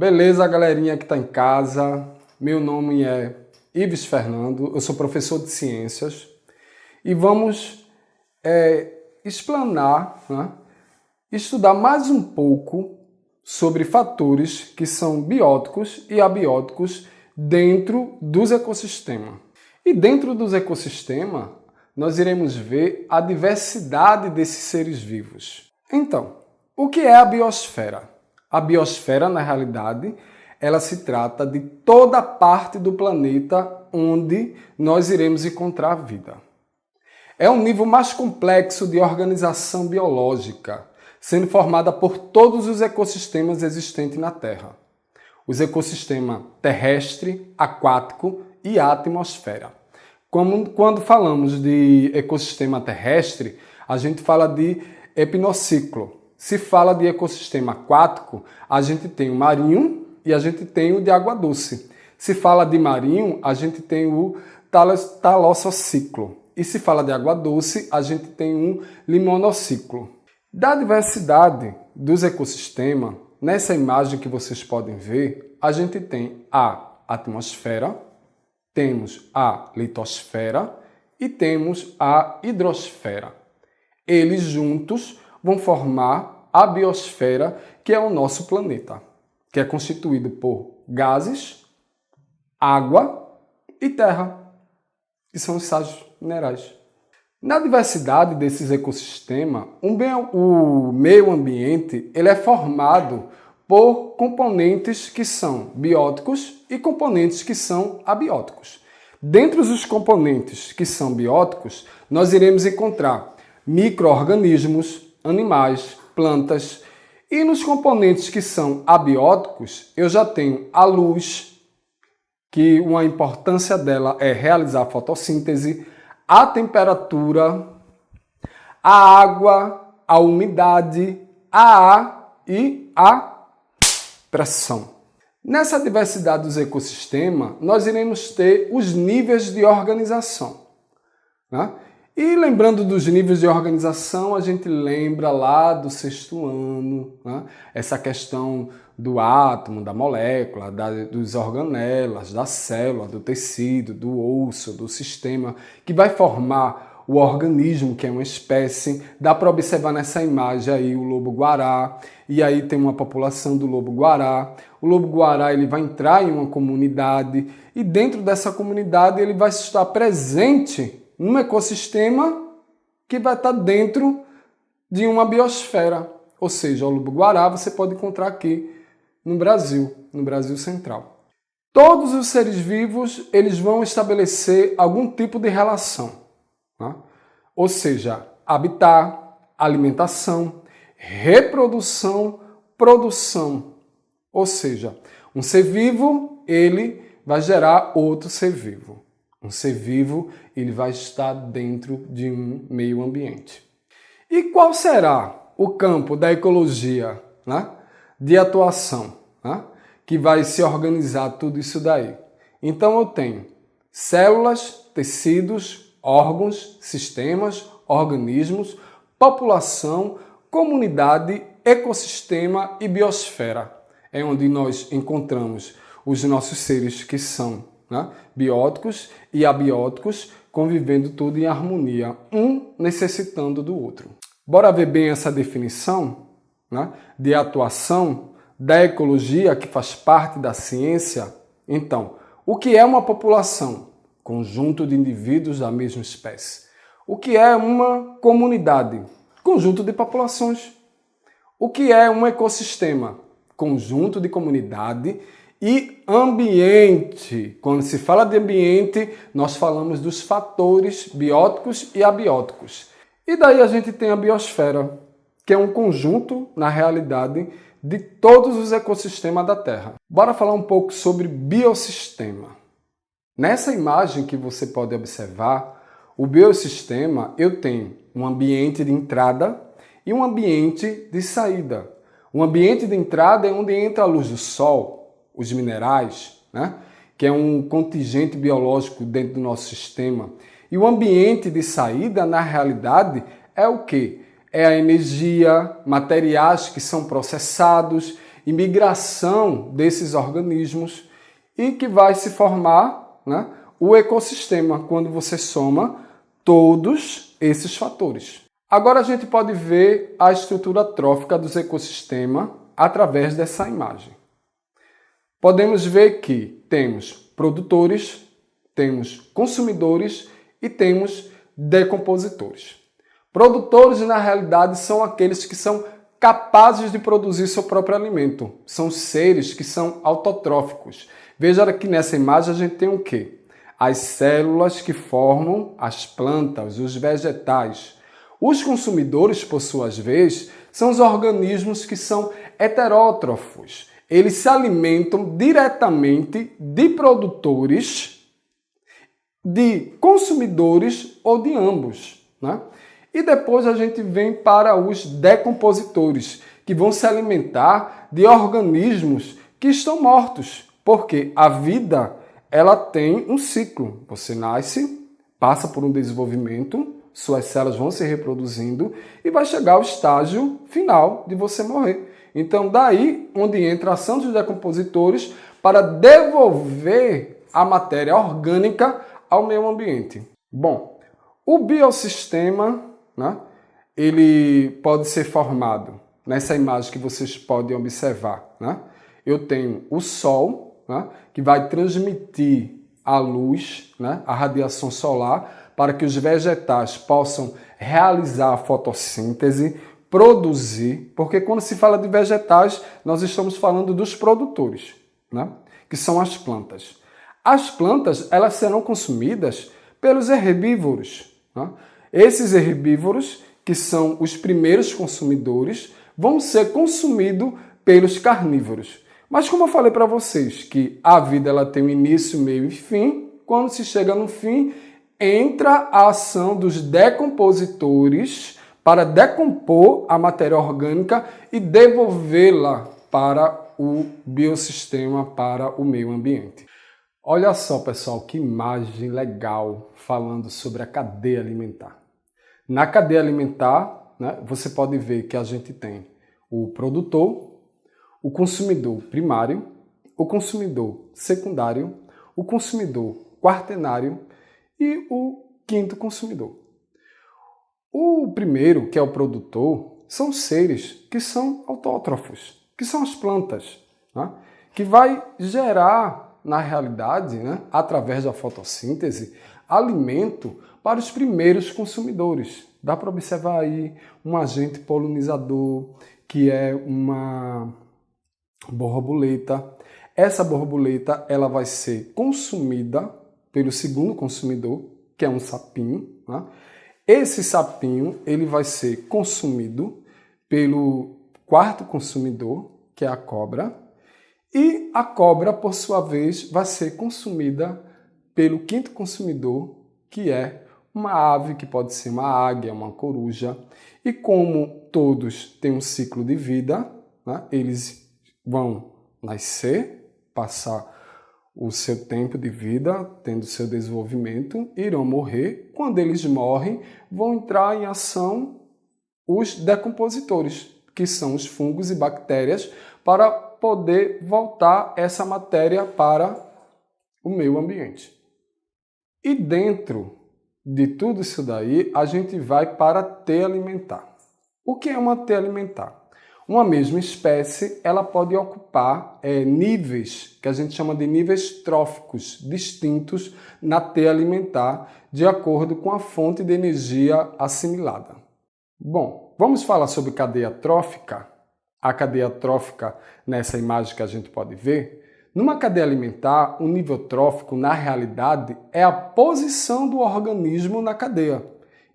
Beleza, galerinha que está em casa? Meu nome é Ives Fernando, eu sou professor de ciências e vamos explanar, estudar mais um pouco sobre fatores que são bióticos e abióticos dentro dos ecossistemas. E dentro dos ecossistemas, nós iremos ver a diversidade desses seres vivos. Então, o que é a biosfera? A biosfera, na realidade, ela se trata de toda a parte do planeta onde nós iremos encontrar vida. É um nível mais complexo de organização biológica, sendo formada por todos os ecossistemas existentes na Terra. Os ecossistemas terrestre, aquático e atmosfera. Quando falamos de ecossistema terrestre, a gente fala de epinociclo. Se fala de ecossistema aquático, a gente tem o marinho e a gente tem o de água doce. Se fala de marinho, a gente tem o talassociclo. E se fala de água doce, a gente tem um limonociclo. Da diversidade dos ecossistemas, nessa imagem que vocês podem ver, a gente tem a atmosfera, temos a litosfera e temos a hidrosfera. Eles juntos vão formar a biosfera, que é o nosso planeta, que é constituído por gases, água e terra, que são os sais minerais. Na diversidade desses ecossistemas, o meio ambiente ele é formado por componentes que são bióticos e componentes que são abióticos. Dentre os componentes que são bióticos, nós iremos encontrar micro-organismos, animais, plantas. E nos componentes que são abióticos, eu já tenho a luz, que uma importância dela é realizar a fotossíntese, a temperatura, a água, a umidade, a ar e a pressão. Nessa diversidade dos ecossistemas, nós iremos ter os níveis de organização, E lembrando dos níveis de organização, a gente lembra lá do sexto ano, essa questão do átomo, da molécula, dos organelas, da célula, do tecido, do osso, do sistema, que vai formar o organismo, que é uma espécie. Dá para observar nessa imagem aí o lobo-guará, e aí tem uma população do lobo-guará. O lobo-guará ele vai entrar em uma comunidade, e dentro dessa comunidade ele vai estar presente num ecossistema que vai estar dentro de uma biosfera. Ou seja, o lobo-guará você pode encontrar aqui no Brasil central. Todos os seres vivos eles vão estabelecer algum tipo de relação. Ou seja, habitat, alimentação, reprodução, produção. Ou seja, um ser vivo ele vai gerar outro ser vivo. Um ser vivo ele vai estar dentro de um meio ambiente. E qual será o campo da ecologia, de atuação, que vai se organizar tudo isso daí? Então eu tenho células, tecidos, órgãos, sistemas, organismos, população, comunidade, ecossistema e biosfera. É onde nós encontramos os nossos seres que são bióticos e abióticos convivendo tudo em harmonia, um necessitando do outro. Bora ver bem essa definição de atuação da ecologia que faz parte da ciência? Então, o que é uma população? Conjunto de indivíduos da mesma espécie. O que é uma comunidade? Conjunto de populações. O que é um ecossistema? Conjunto de comunidade e ambiente. Quando se fala de ambiente, nós falamos dos fatores bióticos e abióticos. E daí a gente tem a biosfera, que é um conjunto, na realidade, de todos os ecossistemas da Terra. Bora falar um pouco sobre biossistema. Nessa imagem que você pode observar, o biossistema, eu tenho um ambiente de entrada e um ambiente de saída. O ambiente de entrada é onde entra a luz do sol, os minerais, que é um contingente biológico dentro do nosso sistema. E o ambiente de saída, na realidade, é o quê? É a energia, materiais que são processados e migração desses organismos e que vai se formar, né, o ecossistema, quando você soma todos esses fatores. Agora a gente pode ver a estrutura trófica dos ecossistemas através dessa imagem. Podemos ver que temos produtores, temos consumidores e temos decompositores. Produtores, na realidade, são aqueles que são capazes de produzir seu próprio alimento. São seres que são autotróficos. Veja que nessa imagem a gente tem o quê? As células que formam as plantas, os vegetais. Os consumidores, por sua vez, são os organismos que são heterótrofos. Eles se alimentam diretamente de produtores, de consumidores ou de ambos, né? E depois a gente vem para os decompositores, que vão se alimentar de organismos que estão mortos, porque a vida ela tem um ciclo. Você nasce, passa por um desenvolvimento, suas células vão se reproduzindo e vai chegar ao estágio final de você morrer. Então, daí onde entra a ação dos decompositores para devolver a matéria orgânica ao meio ambiente. Bom, o biossistema, né, ele pode ser formado nessa imagem que vocês podem observar, né? Eu tenho o Sol, né, que vai transmitir a luz, né, a radiação solar, para que os vegetais possam realizar a fotossíntese, produzir, porque quando se fala de vegetais, nós estamos falando dos produtores, né, que são as plantas. As plantas, elas serão consumidas pelos herbívoros, né? Esses herbívoros, que são os primeiros consumidores, vão ser consumidos pelos carnívoros. Mas como eu falei para vocês, que a vida ela tem um início, meio e fim, quando se chega no fim, entra a ação dos decompositores para decompor a matéria orgânica e devolvê-la para o biossistema, para o meio ambiente. Olha só, pessoal, que imagem legal falando sobre a cadeia alimentar. Na cadeia alimentar, né, você pode ver que a gente tem o produtor, o consumidor primário, o consumidor secundário, o consumidor quaternário e o quinto consumidor. O primeiro, que é o produtor, são seres que são autótrofos, que são as plantas, né, que vai gerar, na realidade, né, através da fotossíntese, alimento para os primeiros consumidores. Dá para observar aí um agente polinizador, que é uma borboleta. Essa borboleta ela vai ser consumida pelo segundo consumidor, que é um sapinho, né? Esse sapinho ele vai ser consumido pelo quarto consumidor, que é a cobra, e a cobra, por sua vez, vai ser consumida pelo quinto consumidor, que é uma ave, que pode ser uma águia, uma coruja. E como todos têm um ciclo de vida, né, eles vão nascer, passar o seu tempo de vida, tendo seu desenvolvimento, irão morrer. Quando eles morrem, vão entrar em ação os decompositores, que são os fungos e bactérias, para poder voltar essa matéria para o meio ambiente. E dentro de tudo isso daí, a gente vai para a teia alimentar. O que é uma teia alimentar? Uma mesma espécie, ela pode ocupar níveis, que a gente chama de níveis tróficos, distintos na teia alimentar, de acordo com a fonte de energia assimilada. Bom, vamos falar sobre cadeia trófica? A cadeia trófica, nessa imagem que a gente pode ver, numa cadeia alimentar, o nível trófico, na realidade, é a posição do organismo na cadeia.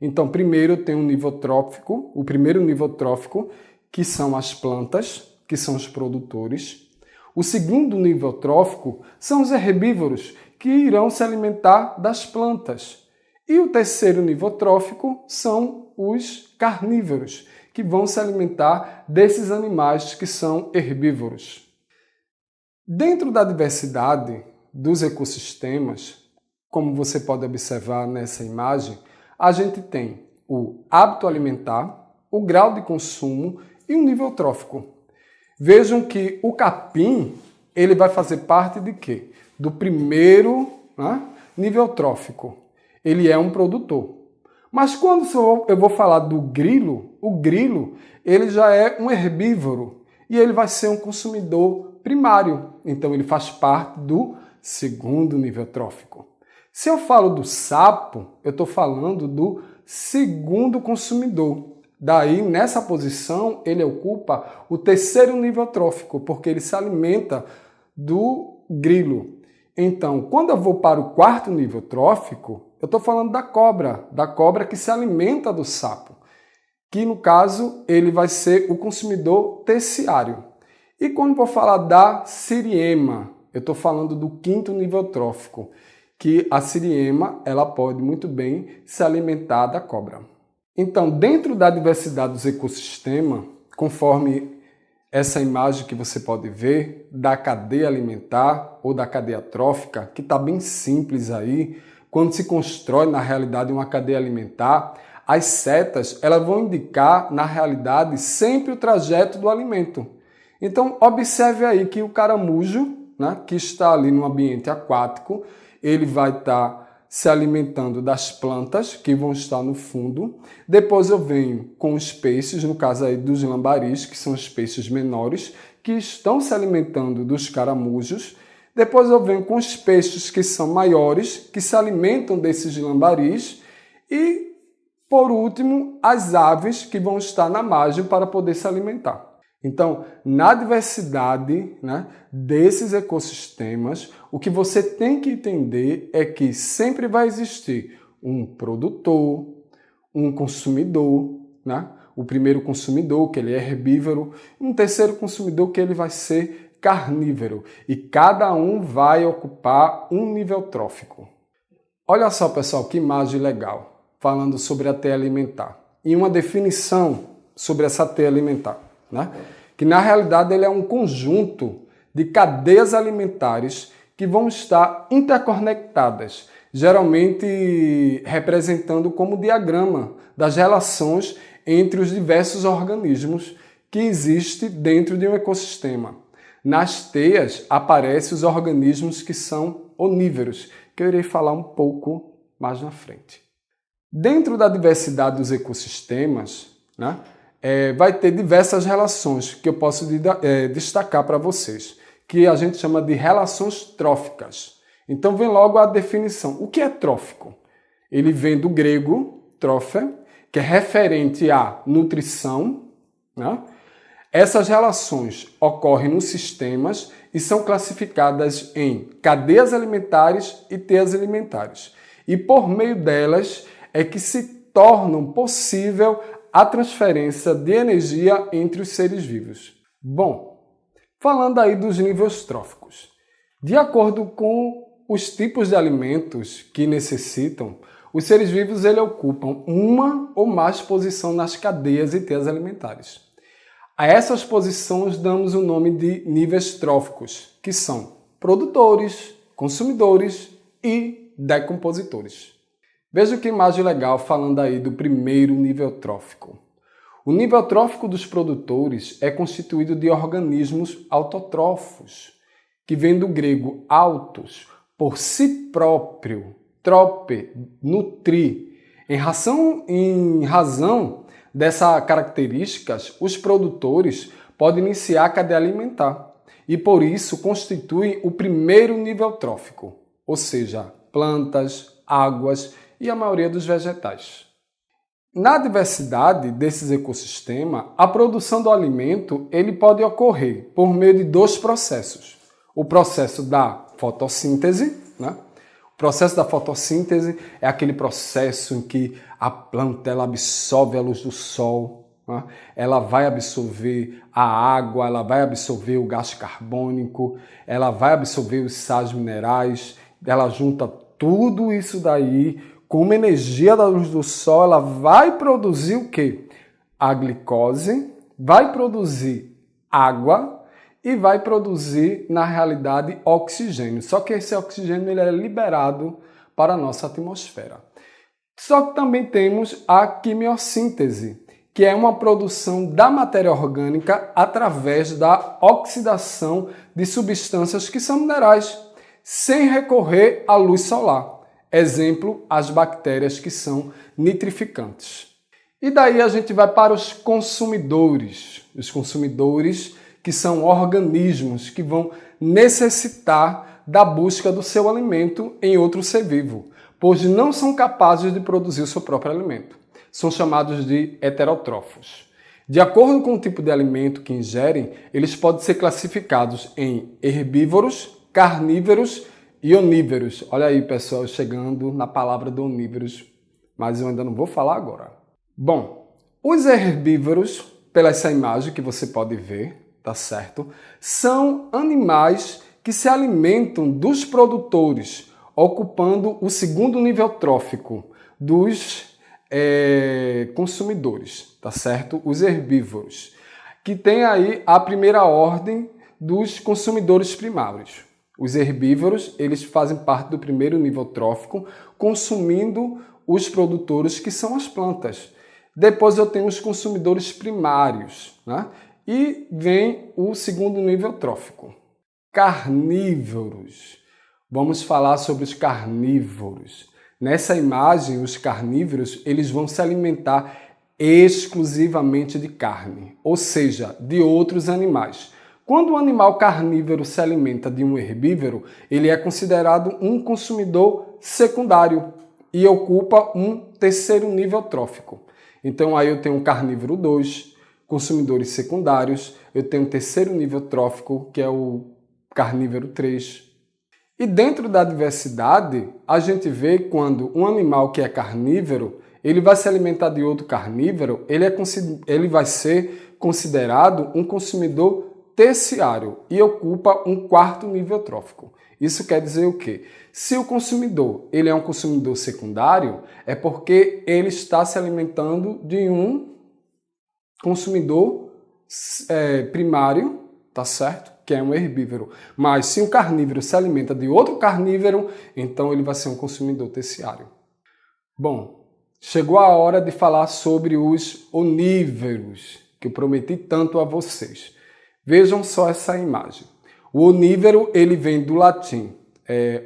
Então, primeiro tem um nível trófico, o primeiro nível trófico, que são as plantas, que são os produtores. O segundo nível trófico são os herbívoros, que irão se alimentar das plantas. E o terceiro nível trófico são os carnívoros, que vão se alimentar desses animais que são herbívoros. Dentro da diversidade dos ecossistemas, como você pode observar nessa imagem, a gente tem o hábito alimentar, o grau de consumo e o nível trófico. Vejam que o capim, ele vai fazer parte de quê? Do primeiro, né, nível trófico. Ele é um produtor. Mas quando eu vou falar do grilo, o grilo ele já é um herbívoro e ele vai ser um consumidor primário. Então ele faz parte do segundo nível trófico. Se eu falo do sapo, eu estou falando do segundo consumidor. Daí, nessa posição, ele ocupa o terceiro nível trófico, porque ele se alimenta do grilo. Então, quando eu vou para o quarto nível trófico, eu estou falando da cobra que se alimenta do sapo, que no caso ele vai ser o consumidor terciário. E quando vou falar da siriema, eu estou falando do quinto nível trófico, que a siriema ela pode muito bem se alimentar da cobra. Então, dentro da diversidade dos ecossistemas, conforme essa imagem que você pode ver da cadeia alimentar ou da cadeia trófica, que está bem simples aí, quando se constrói na realidade uma cadeia alimentar, as setas elas vão indicar na realidade sempre o trajeto do alimento. Então, observe aí que o caramujo, né, que está ali no ambiente aquático, ele vai estar se alimentando das plantas que vão estar no fundo. Depois eu venho com os peixes, no caso aí dos lambaris, que são os peixes menores, que estão se alimentando dos caramujos. Depois eu venho com os peixes que são maiores, que se alimentam desses lambaris. E, por último, as aves que vão estar na margem para poder se alimentar. Então, na diversidade, né, desses ecossistemas, o que você tem que entender é que sempre vai existir um produtor, um consumidor, né? O primeiro consumidor, que ele é herbívoro, um terceiro consumidor, que ele vai ser carnívoro. E cada um vai ocupar um nível trófico. Olha só, pessoal, que imagem legal, falando sobre a teia alimentar. E uma definição sobre essa teia alimentar, né? Que na realidade ele é um conjunto de cadeias alimentares que vão estar interconectadas, geralmente representando como diagrama das relações entre os diversos organismos que existem dentro de um ecossistema. Nas teias aparecem os organismos que são onívoros, que eu irei falar um pouco mais na frente. Dentro da diversidade dos ecossistemas, né, vai ter diversas relações que eu posso destacar para vocês, que a gente chama de relações tróficas. Então vem logo a definição. O que é trófico? Ele vem do grego trófe, que é referente à nutrição, né? Essas relações ocorrem nos sistemas e são classificadas em cadeias alimentares e teias alimentares. E por meio delas é que se tornam possível a transferência de energia entre os seres vivos. Bom, falando aí dos níveis tróficos. De acordo com os tipos de alimentos que necessitam, os seres vivos ocupam uma ou mais posições nas cadeias e teias alimentares. A essas posições damos o nome de níveis tróficos, que são produtores, consumidores e decompositores. Veja que imagem legal falando aí do primeiro nível trófico. O nível trófico dos produtores é constituído de organismos autotrófos, que vem do grego autos, por si próprio, trope, nutrir. Em razão dessas características, os produtores podem iniciar a cadeia alimentar e, por isso, constituem o primeiro nível trófico, ou seja, plantas, águas e a maioria dos vegetais. Na diversidade desses ecossistemas, a produção do alimento ele pode ocorrer por meio de dois processos. O processo da fotossíntese, né? O processo da fotossíntese é aquele processo em que a planta ela absorve a luz do sol, né? Ela vai absorver a água, ela vai absorver o gás carbônico, ela vai absorver os sais minerais, ela junta tudo isso daí com uma energia da luz do sol, ela vai produzir o quê? A glicose, vai produzir água e vai produzir, na realidade, oxigênio. Só que esse oxigênio ele é liberado para a nossa atmosfera. Só que também temos a quimiossíntese, que é uma produção da matéria orgânica através da oxidação de substâncias que são minerais, sem recorrer à luz solar. Exemplo, as bactérias que são nitrificantes. E daí a gente vai para os consumidores. Os consumidores que são organismos que vão necessitar da busca do seu alimento em outro ser vivo, pois não são capazes de produzir o seu próprio alimento. São chamados de heterótrofos. De acordo com o tipo de alimento que ingerem, eles podem ser classificados em herbívoros, carnívoros e onívoros. Olha aí, pessoal, chegando na palavra do onívoros, mas eu ainda não vou falar agora. Bom, os herbívoros, pela essa imagem que você pode ver, tá certo? São animais que se alimentam dos produtores, ocupando o segundo nível trófico dos consumidores, tá certo? Os herbívoros, que tem aí a primeira ordem dos consumidores primários. Os herbívoros, eles fazem parte do primeiro nível trófico, consumindo os produtores que são as plantas. Depois eu tenho os consumidores primários, né? E vem o segundo nível trófico. Carnívoros. Vamos falar sobre os carnívoros. Nessa imagem, os carnívoros, eles vão se alimentar exclusivamente de carne, ou seja, de outros animais. Quando um animal carnívoro se alimenta de um herbívoro, ele é considerado um consumidor secundário e ocupa um terceiro nível trófico. Então aí eu tenho um carnívoro 2, consumidores secundários, eu tenho um terceiro nível trófico, que é o carnívoro 3. E dentro da diversidade, a gente vê quando um animal que é carnívoro, ele vai se alimentar de outro carnívoro, ele vai ser considerado um consumidor terciário e ocupa um quarto nível trófico. Isso quer dizer o quê? Se o consumidor ele é um consumidor secundário, é porque ele está se alimentando de um consumidor primário, tá certo? Que é um herbívoro. Mas se um carnívoro se alimenta de outro carnívoro, então ele vai ser um consumidor terciário. Bom, chegou a hora de falar sobre os onívoros, que eu prometi tanto a vocês. Vejam só essa imagem. O onívoro, ele vem do latim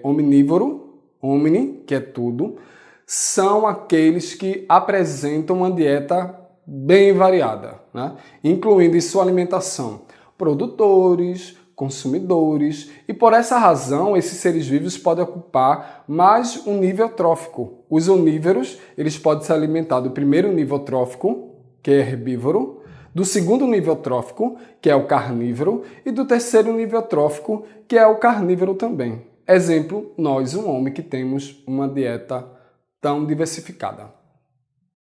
omnívoro, omni, que é tudo, são aqueles que apresentam uma dieta bem variada, né? Incluindo em sua alimentação produtores, consumidores, e por essa razão esses seres vivos podem ocupar mais um nível trófico. Os onívoros, eles podem se alimentar do primeiro nível trófico, que é herbívoro, do segundo nível trófico, que é o carnívoro, e do terceiro nível trófico, que é o carnívoro também. Exemplo, nós, um homem, que temos uma dieta tão diversificada.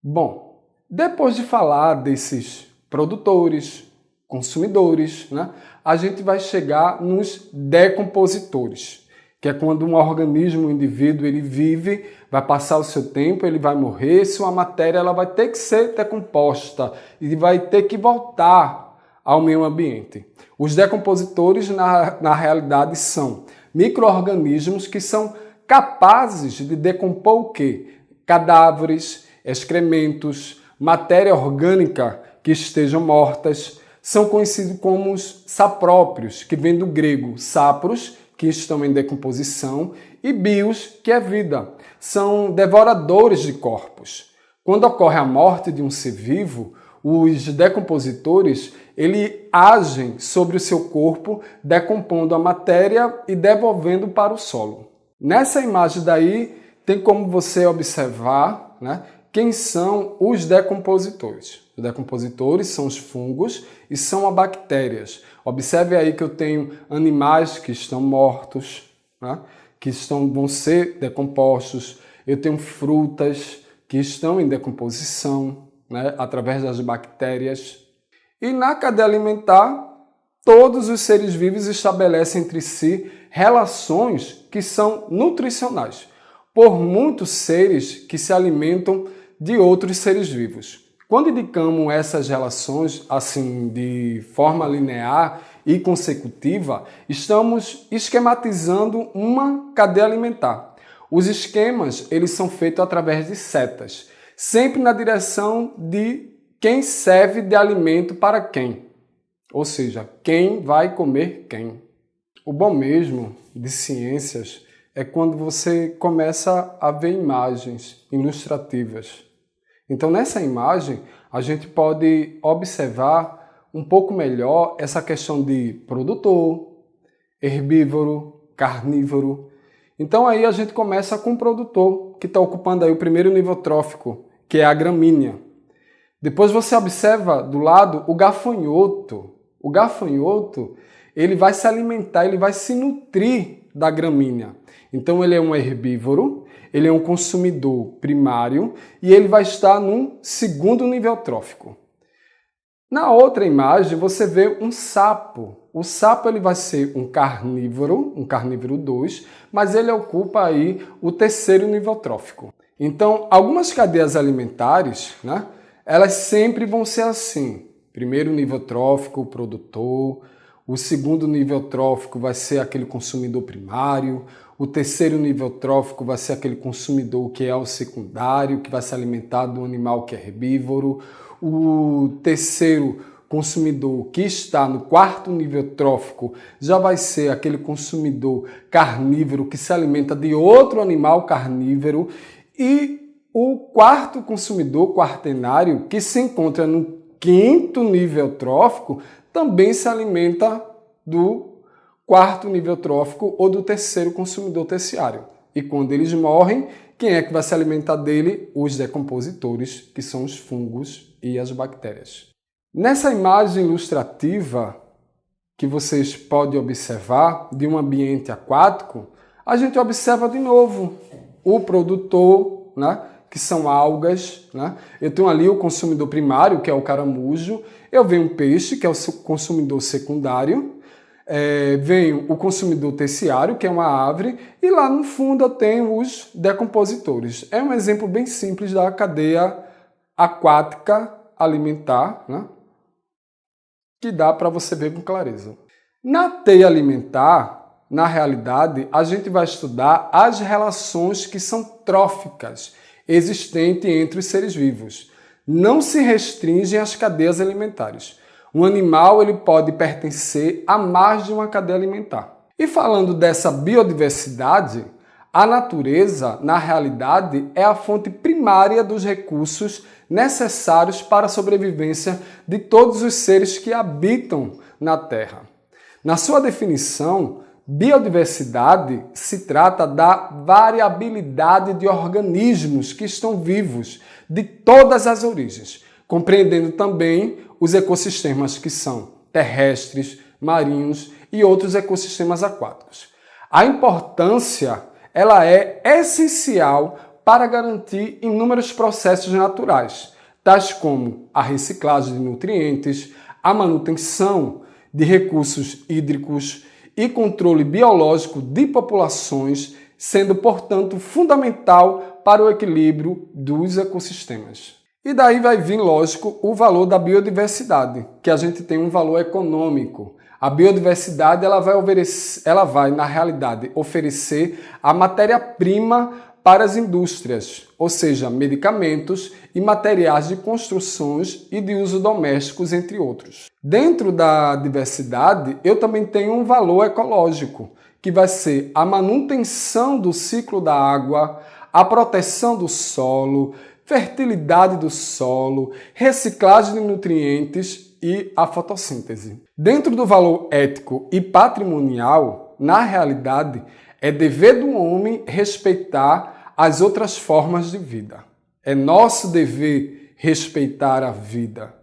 Bom, depois de falar desses produtores, consumidores, né, a gente vai chegar nos decompositores, que é quando um organismo, um indivíduo, ele vive, vai passar o seu tempo, ele vai morrer, sua matéria ela vai ter que ser decomposta e vai ter que voltar ao meio ambiente. Os decompositores, na realidade, são micro-organismos que são capazes de decompor o quê? Cadáveres, excrementos, matéria orgânica que estejam mortas. São conhecidos como os sapróprios, que vem do grego sapros, que estão em decomposição, e bios, que é vida. São devoradores de corpos. Quando ocorre a morte de um ser vivo, os decompositores ele agem sobre o seu corpo, decompondo a matéria e devolvendo para o solo. Nessa imagem daí, tem como você observar, né, quem são os decompositores. Os decompositores são os fungos e são as bactérias. Observe aí que eu tenho animais que estão mortos, né, que vão ser decompostos. Eu tenho frutas que estão em decomposição, né, através das bactérias. E na cadeia alimentar, todos os seres vivos estabelecem entre si relações que são nutricionais, por muitos seres que se alimentam de outros seres vivos. Quando indicamos essas relações assim de forma linear e consecutiva, estamos esquematizando uma cadeia alimentar. Os esquemas eles são feitos através de setas, sempre na direção de quem serve de alimento para quem. Ou seja, quem vai comer quem. O bom mesmo de ciências é quando você começa a ver imagens ilustrativas. Então, nessa imagem, a gente pode observar um pouco melhor essa questão de produtor, herbívoro, carnívoro. Então, aí a gente começa com o produtor, que está ocupando aí o primeiro nível trófico, que é a gramínea. Depois você observa do lado o gafanhoto. O gafanhoto, ele vai se alimentar, ele vai se nutrir da gramínea. Então ele é um herbívoro, ele é um consumidor primário e ele vai estar num segundo nível trófico. Na outra imagem você vê um sapo. O sapo ele vai ser um carnívoro 2, mas ele ocupa aí o terceiro nível trófico. Então, algumas cadeias alimentares, né, elas sempre vão ser assim. Primeiro nível trófico, o produtor. O segundo nível trófico vai ser aquele consumidor primário. O terceiro nível trófico vai ser aquele consumidor que é o secundário, que vai se alimentar do animal que é herbívoro. O terceiro consumidor que está no quarto nível trófico já vai ser aquele consumidor carnívoro que se alimenta de outro animal carnívoro. E o quarto consumidor quaternário, que se encontra no quinto nível trófico, também se alimenta do quarto nível trófico ou do terceiro consumidor terciário. E quando eles morrem, quem é que vai se alimentar dele? Os decompositores, que são os fungos e as bactérias. Nessa imagem ilustrativa que vocês podem observar de um ambiente aquático, a gente observa de novo o produtor, né? Que são algas, né? Eu tenho ali o consumidor primário, que é o caramujo, eu venho um peixe, que é o consumidor secundário, venho o consumidor terciário, que é uma árvore, e lá no fundo eu tenho os decompositores. É um exemplo bem simples da cadeia aquática alimentar, né? Que dá para você ver com clareza. Na teia alimentar, na realidade, a gente vai estudar as relações que são tróficas, existente entre os seres vivos. Não se restringem às cadeias alimentares. Um animal ele pode pertencer a mais de uma cadeia alimentar. E falando dessa biodiversidade, a natureza, na realidade, é a fonte primária dos recursos necessários para a sobrevivência de todos os seres que habitam na Terra. Na sua definição, biodiversidade se trata da variabilidade de organismos que estão vivos de todas as origens, compreendendo também os ecossistemas que são terrestres, marinhos e outros ecossistemas aquáticos. A importância ela é essencial para garantir inúmeros processos naturais, tais como a reciclagem de nutrientes, a manutenção de recursos hídricos, e controle biológico de populações, sendo, portanto, fundamental para o equilíbrio dos ecossistemas. E daí vai vir, lógico, o valor da biodiversidade, que a gente tem um valor econômico. A biodiversidade ela vai, na realidade, oferecer a matéria-prima para as indústrias, ou seja, medicamentos e materiais de construções e de uso domésticos, entre outros. Dentro da diversidade, eu também tenho um valor ecológico, que vai ser a manutenção do ciclo da água, a proteção do solo, fertilidade do solo, reciclagem de nutrientes e a fotossíntese. Dentro do valor ético e patrimonial, na realidade, é dever do homem respeitar as outras formas de vida. É nosso dever respeitar a vida,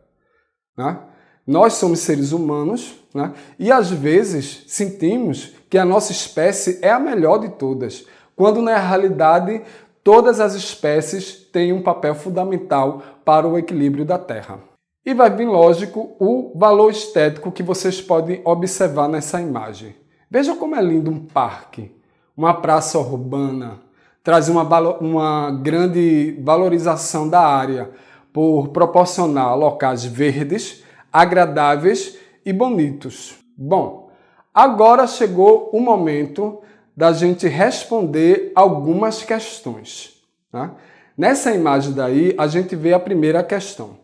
né? Nós somos seres humanos, né? E às vezes sentimos que a nossa espécie é a melhor de todas, quando na realidade todas as espécies têm um papel fundamental para o equilíbrio da Terra. E vai vir, lógico, o valor estético que vocês podem observar nessa imagem. Veja como é lindo um parque, uma praça urbana, traz uma grande valorização da área por proporcionar locais verdes, agradáveis e bonitos. Bom, agora chegou o momento da gente responder algumas questões, né? Nessa imagem daí, a gente vê a primeira questão.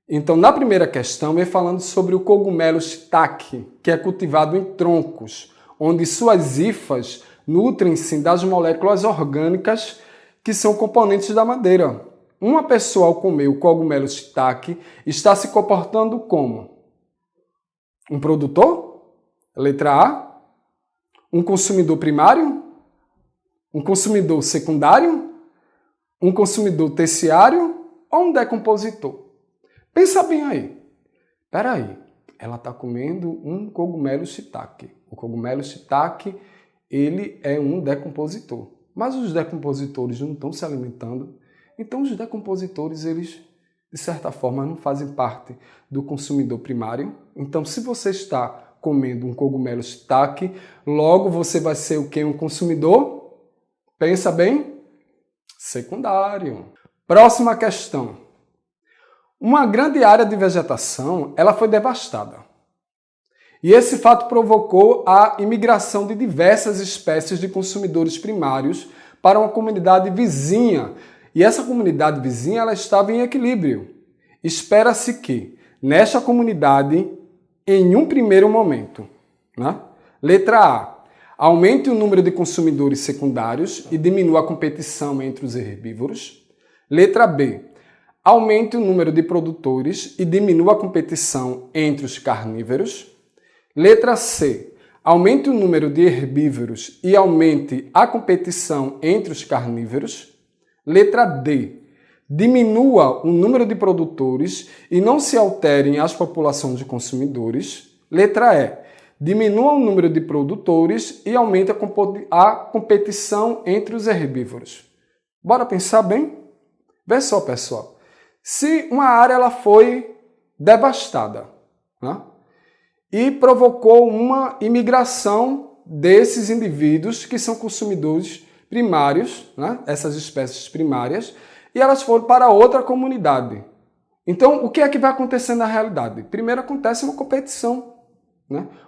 Então, na primeira questão, vem falando sobre o cogumelo shiitake, que é cultivado em troncos, onde suas hifas nutrem-se das moléculas orgânicas que são componentes da madeira. Uma pessoa, ao comer o cogumelo shiitake, está se comportando como? Um produtor? Letra A. Um consumidor primário? Um consumidor secundário? Um consumidor terciário? Ou um decompositor? Pensa bem aí. Espera aí. Ela está comendo um cogumelo shiitake. O cogumelo shiitake, ele é um decompositor. Mas os decompositores não estão se alimentando. Então, os decompositores, eles, de certa forma, não fazem parte do consumidor primário. Então, se você está comendo um cogumelo shiitake, logo você vai ser o quê? Um consumidor? Pensa bem? Secundário. Próxima questão. Uma grande área de vegetação, ela foi devastada. E esse fato provocou a imigração de diversas espécies de consumidores primários para uma comunidade vizinha. E essa comunidade vizinha, ela estava em equilíbrio. Espera-se que, nesta comunidade, em um primeiro momento, letra A, aumente o número de consumidores secundários e diminua a competição entre os herbívoros. Letra B, aumente o número de produtores e diminua a competição entre os carnívoros. Letra C, aumente o número de herbívoros e aumente a competição entre os carnívoros. Letra D, diminua o número de produtores e não se alterem as populações de consumidores. Letra E, diminua o número de produtores e aumente a competição entre os herbívoros. Bora pensar bem? Vê só, pessoal. Se uma área ela foi devastada, e provocou uma imigração desses indivíduos que são consumidores primários, essas espécies primárias, e elas foram para outra comunidade. Então, o que é que vai acontecer na realidade? Primeiro acontece uma competição,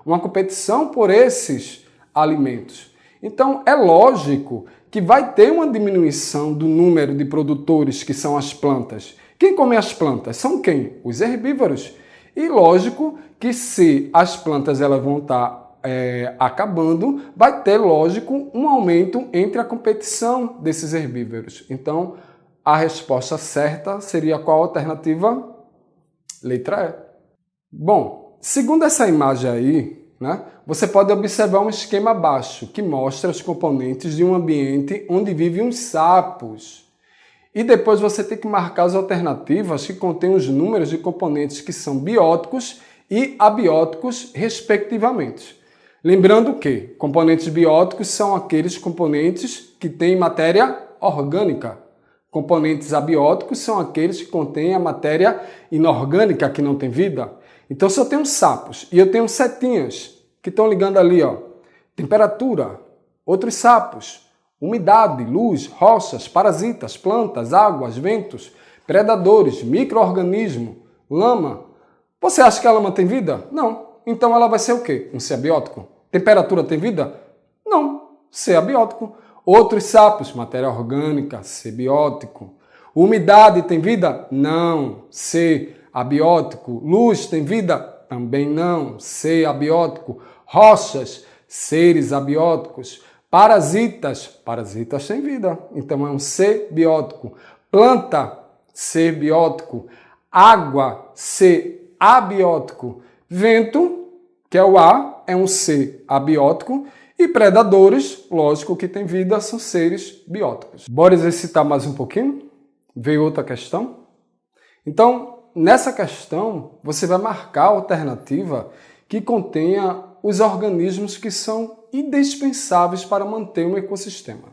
uma competição por esses alimentos. Então, é lógico que vai ter uma diminuição do número de produtores que são as plantas. Quem come as plantas? São quem? Os herbívoros. E lógico que se as plantas elas vão estar acabando, vai ter, lógico, um aumento entre a competição desses herbívoros. Então, a resposta certa seria qual alternativa? Letra E. Bom, segundo essa imagem aí, você pode observar um esquema abaixo que mostra os componentes de um ambiente onde vivem os sapos. E depois você tem que marcar as alternativas que contêm os números de componentes que são bióticos e abióticos, respectivamente. Lembrando que componentes bióticos são aqueles componentes que têm matéria orgânica. Componentes abióticos são aqueles que contêm a matéria inorgânica, que não tem vida. Então, se eu tenho sapos e eu tenho setinhas que estão ligando ali, temperatura, outros sapos, umidade, luz, rochas, parasitas, plantas, águas, ventos, predadores, micro-organismo, lama. Você acha que a lama tem vida? Não. Então ela vai ser o quê? Um ser abiótico. Temperatura tem vida? Não. Ser abiótico. Outros sapos, matéria orgânica, ser biótico. Umidade tem vida? Não. Ser abiótico. Luz tem vida? Também não. Ser abiótico. Rochas, seres abióticos. Parasitas têm vida, então é um ser biótico. Planta, ser biótico. Água, ser abiótico. Vento, que é o ar, é um ser abiótico. E predadores, lógico que tem vida, são seres bióticos. Bora exercitar mais um pouquinho? Veio outra questão? Então, nessa questão, você vai marcar a alternativa que contenha os organismos que são indispensáveis para manter um ecossistema.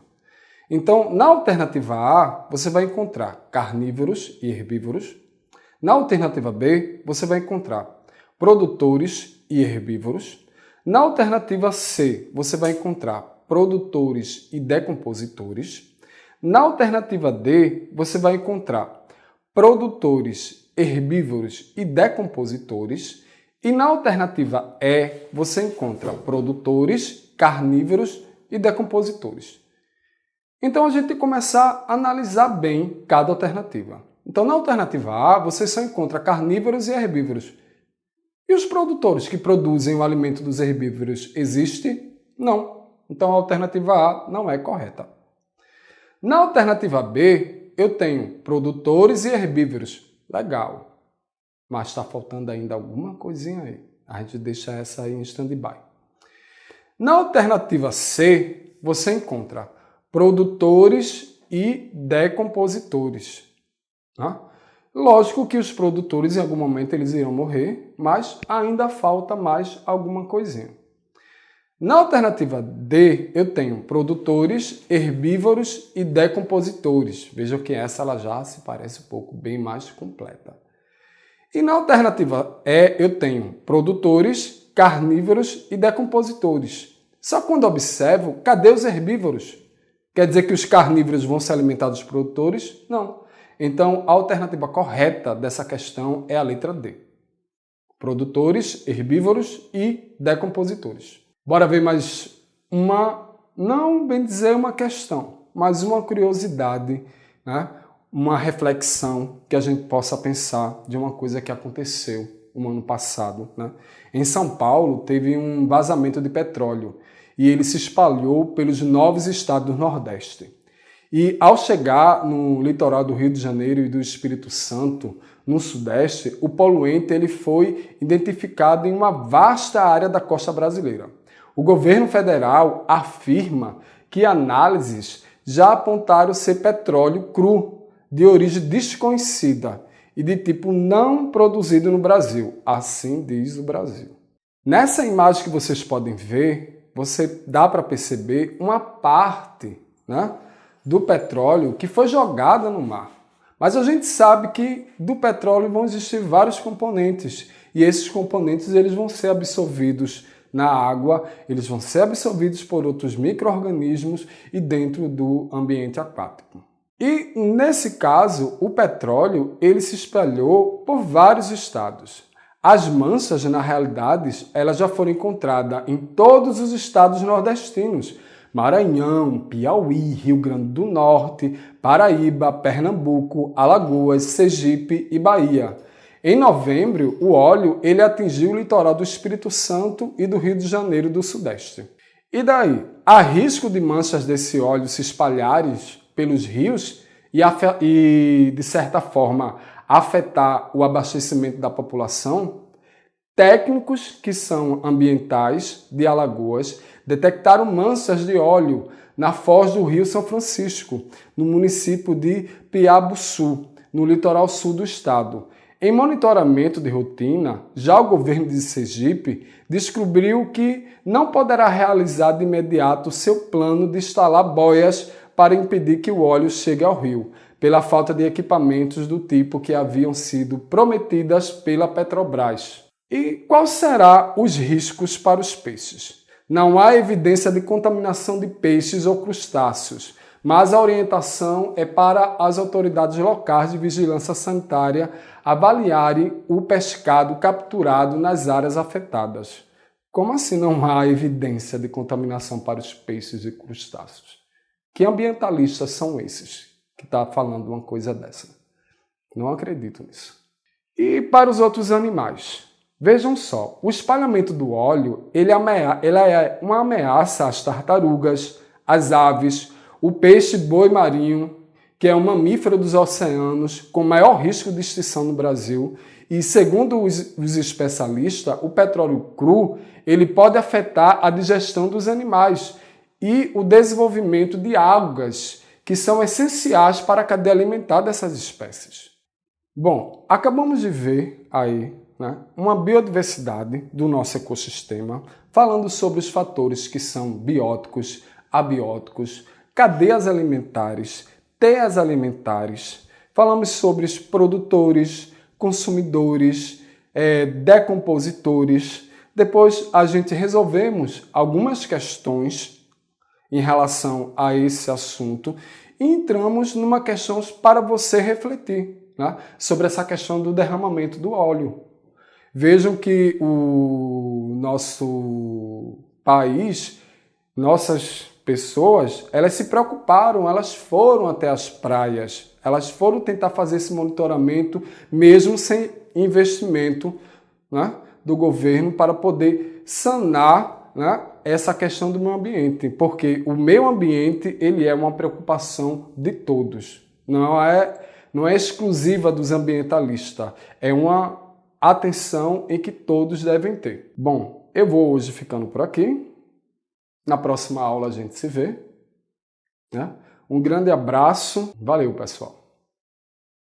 Então, na alternativa A, você vai encontrar carnívoros e herbívoros. Na alternativa B, você vai encontrar produtores e herbívoros. Na alternativa C, você vai encontrar produtores e decompositores. Na alternativa D, você vai encontrar produtores, herbívoros e decompositores. E na alternativa E, você encontra produtores, carnívoros e decompositores. Então, a gente tem que começar a analisar bem cada alternativa. Então, na alternativa A, você só encontra carnívoros e herbívoros. E os produtores que produzem o alimento dos herbívoros existem? Não. Então, a alternativa A não é correta. Na alternativa B, eu tenho produtores e herbívoros. Legal. Mas está faltando ainda alguma coisinha aí. A gente deixa essa aí em stand-by. Na alternativa C, você encontra produtores e decompositores. Tá? Lógico que os produtores, em algum momento, eles irão morrer, mas ainda falta mais alguma coisinha. Na alternativa D, eu tenho produtores, herbívoros e decompositores. Vejam que essa ela já se parece um pouco bem mais completa. E na alternativa E, eu tenho produtores, carnívoros e decompositores. Só quando observo, cadê os herbívoros? Quer dizer que os carnívoros vão se alimentar dos produtores? Não. Então, a alternativa correta dessa questão é a letra D. Produtores, herbívoros e decompositores. Bora ver mais uma, não bem dizer uma questão, mas uma curiosidade, né? Uma reflexão que a gente possa pensar de uma coisa que aconteceu no ano passado. Né? Em São Paulo, teve um vazamento de petróleo e ele se espalhou pelos 9 estados do Nordeste. E ao chegar no litoral do Rio de Janeiro e do Espírito Santo, no Sudeste, o poluente ele foi identificado em uma vasta área da costa brasileira. O governo federal afirma que análises já apontaram ser petróleo cru, de origem desconhecida e de tipo não produzido no Brasil. Assim diz o Brasil. Nessa imagem que vocês podem ver, você dá para perceber uma parte, né, do petróleo que foi jogada no mar. Mas a gente sabe que do petróleo vão existir vários componentes e esses componentes eles vão ser absorvidos na água, eles vão ser absorvidos por outros micro-organismos e dentro do ambiente aquático. E nesse caso, o petróleo ele se espalhou por vários estados. As manchas, na realidade, elas já foram encontradas em todos os estados nordestinos. Maranhão, Piauí, Rio Grande do Norte, Paraíba, Pernambuco, Alagoas, Sergipe e Bahia. Em novembro, o óleo ele atingiu o litoral do Espírito Santo e do Rio de Janeiro do Sudeste. E daí? Há risco de manchas desse óleo se espalharem pelos rios e, de certa forma, afetar o abastecimento da população? Técnicos que são ambientais de Alagoas detectaram manchas de óleo na foz do Rio São Francisco, no município de Piabuçu, no litoral sul do estado. Em monitoramento de rotina, já o governo de Sergipe descobriu que não poderá realizar de imediato seu plano de instalar boias para impedir que o óleo chegue ao rio, pela falta de equipamentos do tipo que haviam sido prometidas pela Petrobras. E quais serão os riscos para os peixes? Não há evidência de contaminação de peixes ou crustáceos, mas a orientação é para as autoridades locais de vigilância sanitária avaliarem o pescado capturado nas áreas afetadas. Como assim não há evidência de contaminação para os peixes e crustáceos? Que ambientalistas são esses que estão falando uma coisa dessa? Não acredito nisso. E para os outros animais? Vejam só, o espalhamento do óleo ele é uma ameaça às tartarugas, às aves, o peixe-boi marinho, que é um mamífero dos oceanos com maior risco de extinção no Brasil. E segundo os especialistas, o petróleo cru ele pode afetar a digestão dos animais e o desenvolvimento de algas, que são essenciais para a cadeia alimentar dessas espécies. Bom, acabamos de ver aí, né, uma biodiversidade do nosso ecossistema, falando sobre os fatores que são bióticos, abióticos, cadeias alimentares, teias alimentares. Falamos sobre os produtores, consumidores, decompositores. Depois a gente resolvemos algumas questões em relação a esse assunto e entramos numa questão para você refletir, né, sobre essa questão do derramamento do óleo. Vejam que o nosso país, nossas pessoas, elas se preocuparam, elas foram até as praias, elas foram tentar fazer esse monitoramento mesmo sem investimento, né, do governo para poder sanar, né, essa questão do meio ambiente, porque o meio ambiente ele é uma preocupação de todos, não é exclusiva dos ambientalistas, é uma atenção em que todos devem ter. Bom, eu vou hoje ficando por aqui. Na próxima aula a gente se vê, né? Um grande abraço. Valeu, pessoal.